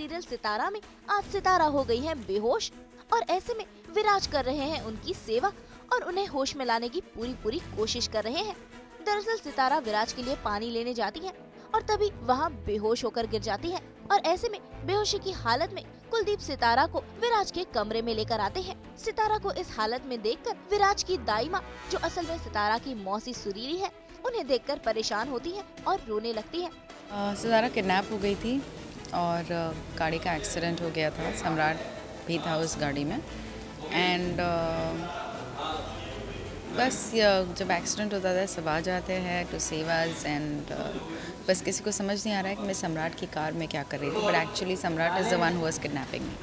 Serial सितारा में आज सितारा हो गई है बेहोश और ऐसे में विराज कर रहे हैं उनकी सेवा और उन्हें होश में लाने की पूरी कोशिश कर रहे हैं। दरअसल सितारा विराज के लिए पानी लेने जाती है और तभी वहाँ बेहोश होकर गिर जाती है और ऐसे में बेहोशी की हालत में कुलदीप सितारा को विराज के कमरे में लेकर आते हैं। सितारा को इस हालत में देखकर विराज की दाई माँ, जो असल में सितारा की मौसी सुरीली है, उन्हें देखकर परेशान होती है और रोने लगती है। सितारा किडनैप हो गई थी और गाड़ी का एक्सीडेंट हो गया था। सम्राट भी था उस गाड़ी में एंड बस जब एक्सीडेंट होता था सब आ जाते हैं टू सेव अस एंड बस किसी को समझ नहीं आ रहा है कि मैं सम्राट की कार में क्या कर रही थी, बट एक्चुअली सम्राट is the one who was kidnapping me.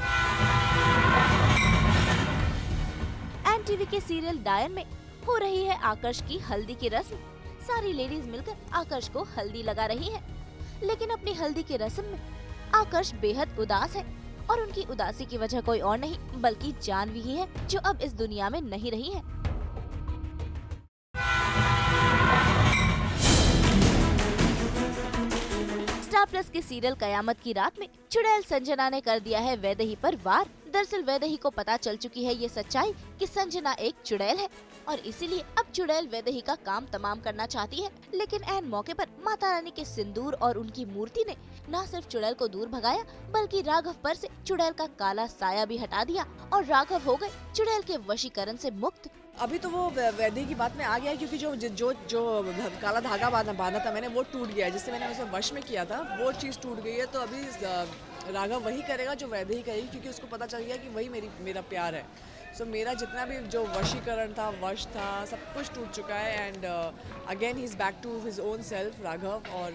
NTV के सीरियल डायन में हो रही है आकर्ष की हल्दी की रस्म। सारी लेडीज मिलकर आकर्ष को हल्दी लगा रही हैं, लेकिन अपनी हल्दी की रस्म में आकर्ष बेहद उदास है और उनकी उदासी की वजह कोई और नहीं बल्कि जानवी ही है, जो अब इस दुनिया में नहीं रही है। स्टार प्लस के सीरियल कयामत की रात में चुड़ैल संजना ने कर दिया है वैदेही पर वार। दरअसल वैदेही को पता चल चुकी है ये सच्चाई कि संजना एक चुड़ैल है और इसीलिए अब चुड़ैल वैदेही का काम तमाम करना चाहती है। लेकिन ऐन मौके पर माता रानी के सिंदूर और उनकी मूर्ति ने न सिर्फ चुड़ैल को दूर भगाया बल्कि राघव पर से चुड़ैल का काला साया भी हटा दिया और राघव हो गए चुड़ैल के वशीकरण से मुक्त। अभी तो वो वैदेही की बात में आ गया है क्योंकि जो काला धागा बांधा था मैंने, वो टूट गया है। जिससे मैंने उसे वश में किया था वो चीज़ टूट गई है। तो अभी राघव वही करेगा जो वैदेही करेगी, क्योंकि उसको पता चल गया कि वही मेरा प्यार है। सो मेरा जितना भी जो वशीकरण था, वश था, सब कुछ टूट चुका है and again he is back to his own self Raghav. और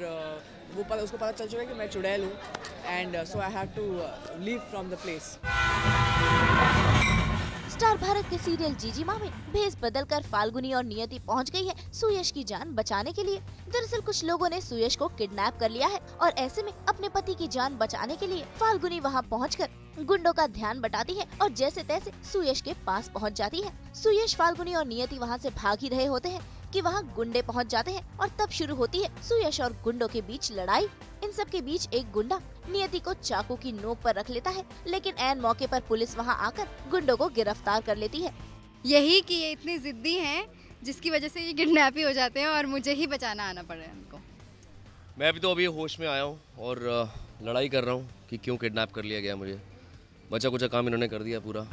उसको पता चल चुका है कि मैं चुड़ैल हूँ and so I have to leave from the place. Star Bharat के सीरियल जीजी माँ में भेस बदलकर फाल्गुनी और नियति पहुंच गई है सुयश की जान बचाने के लिए। दरअसल कुछ लोगों ने सुयश को किडनैप कर लिया है और ऐसे में अपने पति की जान बचाने के लिए फाल्गुनी वहां पहुंचकर गुंडों का ध्यान बटाती है और जैसे तैसे सुयश के पास पहुंच जाती है। सुयश, फाल्गुनी और नियति वहां से भाग ही रहे होते हैं कि वहां गुंडे पहुंच जाते हैं और तब शुरू होती है सुयश और गुंडों के बीच लड़ाई। इन सब के बीच एक गुंडा नियति को चाकू की नोक पर रख लेता है, लेकिन ऐन मौके पर पुलिस वहां आकर गुंडों को गिरफ्तार कर लेती है। यही कि ये इतनी जिद्दी हैं जिसकी वजह से ये किडनैप ही हो जाते हैं और मुझे ही बचाना आना पड़ रहा है उनको। मैं भी तो अभी होश में आया हूँ और लड़ाई कर रहा हूँ कि क्यों किडनैप कर लिया गया मुझे। बचा कुचा काम इन्होंने कर दिया पूरा।